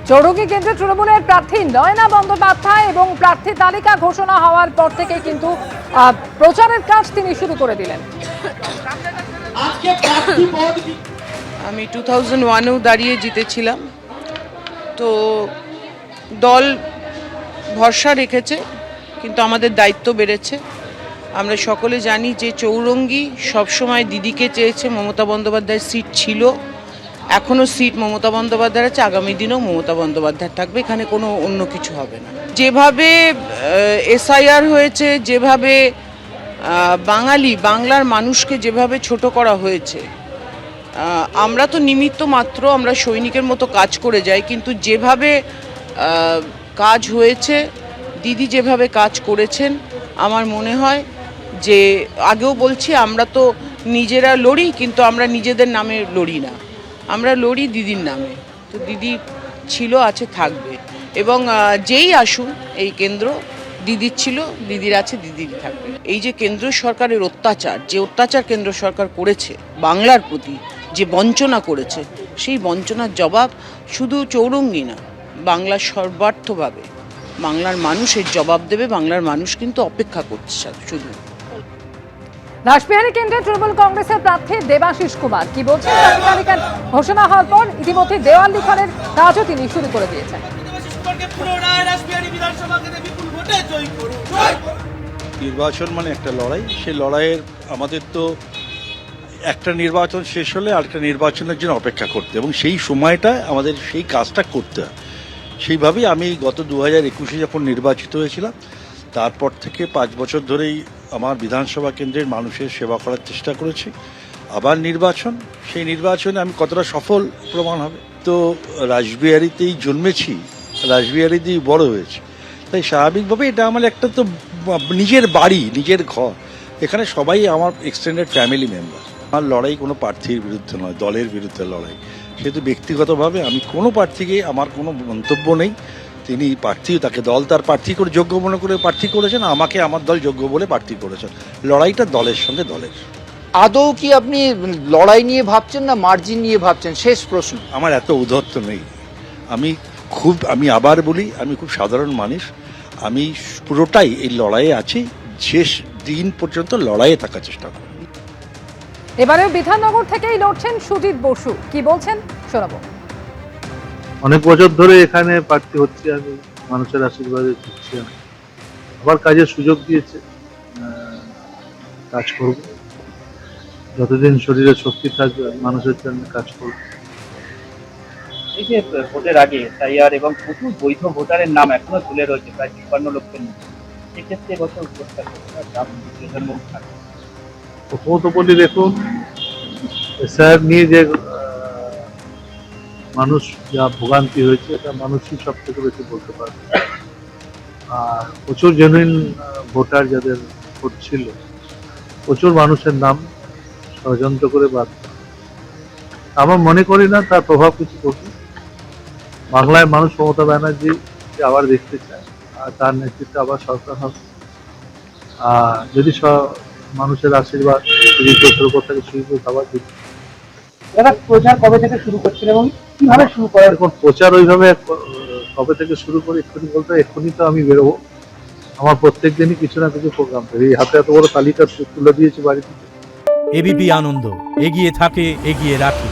চৌরঙ্গী কেন্দ্রে তৃণমূলের প্রার্থী নয়না বন্দ্যোপাধ্যায় এবং প্রার্থী তালিকা ঘোষণা হওয়ার পর থেকে কিন্তু প্রচারের কাজ তিনি শুরু করে দিলেন। আমি 2001-এও দাঁড়িয়ে জিতেছিলাম, তো দল ভরসা রেখেছে, কিন্তু আমাদের দায়িত্ব বেড়েছে। আমরা সকলে জানি যে চৌরঙ্গী সবসময় দিদিকে চেয়েছে, মমতা বন্দ্যোপাধ্যায়ের সিট ছিল, এখনও সিট মমতা বন্দ্যোপাধ্যায়ের আছে, আগামী দিনেও মমতা বন্দ্যোপাধ্যায় থাকবে, এখানে কোনো অন্য কিছু হবে না। যেভাবে এসআইআর হয়েছে, যেভাবে বাংলার মানুষকে যেভাবে ছোট করা হয়েছে, আমরা তো নিমিত্ত মাত্র, আমরা সৈনিকের মতো কাজ করে যাই, কিন্তু যেভাবে কাজ হয়েছে, দিদি যেভাবে কাজ করেছেন, আমার মনে হয় যে, আগেও বলছি, আমরা তো নিজেরা লড়ি, কিন্তু আমরা নিজেদের নামে লড়ি না, আমরা লড়ি দিদির নামে। তো দিদি ছিল, আছে, থাকবে, এবং যেই আসুন এই কেন্দ্র, দিদির ছিল, দিদির আছে, দিদির থাকবে। এই যে কেন্দ্র সরকারের অত্যাচার, যে অত্যাচার কেন্দ্র সরকার করেছে বাংলার প্রতি, যে বঞ্চনা করেছে, সেই বঞ্চনার জবাব শুধু চৌরঙ্গী না, বাংলার সর্বার্থভাবে বাংলার মানুষের জবাব দেবে। বাংলার মানুষ কিন্তু অপেক্ষা করছে শুধু। রাসবিহারী কেন্দ্রে তৃণমূল কংগ্রেসের প্রার্থী দেবাশিস কুমার কি বলছেন? তালিকার ঘোষণা হওয়ার পর ইতিমধ্যে দেওয়াল লিখনের কাজও তিনি শুরু করে দিয়েছেন। নির্বাচন মানে একটা লড়াই, সেই লড়াইয়ের আমাদের তো একটা নির্বাচন শেষ হলে আরেকটা নির্বাচনের জন্য অপেক্ষা করতে, এবং সেই সময়টা আমাদের সেই কাজটা করতে হয়। সেইভাবেই আমি গত 2021-এ যখন নির্বাচিত হয়েছিলাম, তারপর থেকে 5 বছর ধরেই আমার বিধানসভা কেন্দ্রের মানুষের সেবা করার চেষ্টা করেছি। আবার নির্বাচন, সেই নির্বাচনে আমি কতটা সফল প্রমাণ হবে। তো রাসবিহারীতেই জন্মেছি, রাসবিহারীতেই বড় হয়েছি, তাই স্বাভাবিকভাবে এটা আমার একটা তো নিজের বাড়ি, নিজের ঘর, এখানে সবাই আমার এক্সটেন্ডেড ফ্যামিলি মেম্বার। আমার লড়াই কোনো প্রার্থীর বিরুদ্ধে নয়, দলের বিরুদ্ধে লড়াই। সেহেতু ব্যক্তিগতভাবে আমি কোনো প্রার্থীকে, আমার কোনো মন্তব্য নেই। তিনি প্রার্থী, তাকে দল তার প্রার্থী করে যোগ্য মনে করে প্রার্থী করেছেন, আমাকে আমার দল যোগ্য বলে প্রার্থী করেছেন। লড়াইটা দলের সঙ্গে দলের। আদৌ কি আপনি লড়াই নিয়ে ভাবছেন না মার্জিন নিয়ে ভাবছেন? শেষ প্রশ্ন। আমার এত উদ্ধত্ত নেই। আমি আবার বলি, আমি খুব সাধারণ মানুষ। আমি পুরোটাই এই লড়াইয়ে আছি, শেষ দিন পর্যন্ত লড়াইয়ে থাকার চেষ্টা করব। এবারেও বিধাননগর থেকেই লড়ছেন সুজিত বসু, কি বলছেন শোনাবো। অনেক বছর ধরে এখানে প্রার্থী হচ্ছে, আমি মানুষের আশীর্বাদে জিতছি। আবার কাজের সুযোগ দিয়েছে, কাজ করব, যতদিন শরীরে শক্তি থাকবে মানুষের জন্য কাজ করব। এই যে ভোটের আগে এসআইআর এবং প্রচুর বৈধ ভোটারের নাম এখনো তুলে রয়েছে, প্রায় 53 লক্ষের মতো, সেক্ষেত্রে বছর প্রথমত বলি, দেখুন, এসআইআর নিয়ে যে মানুষ যা ভোগান্তি হয়েছে, এটা মানুষই সব থেকে বেশি বলতে পারবে। আর প্রচুর জেনুইন ভোটার যাদের ভোট ছিল, প্রচুর মানুষের নাম ষড়যন্ত্র করে বাদ। আমার মনে করি না তার প্রভাব কিছু পড়বে। বাংলায় মানুষ মমতা ব্যানার্জি আবার দেখতে চায়, আর তার নেতৃত্বে আবার সরকার হবে। আর যদি মানুষের আশীর্বাদ উপর থেকে শুরু করে আবার দিচ্ছে। প্রচার কবে থেকে শুরু করছেন এবং কিভাবে শুরু করার? এখন প্রচার ওইভাবে কবে থেকে শুরু করে এক্ষুনি বলতে, এক্ষুনি তো আমি বেরোবো। আমার প্রত্যেক দিনই কিছু না কিছু প্রোগ্রাম থাকে। এই হাতে এত বড় তালিকা তুলে দিয়েছি বাড়ি থেকে। এবিপি আনন্দ, এগিয়ে থাকে, এগিয়ে রাখে।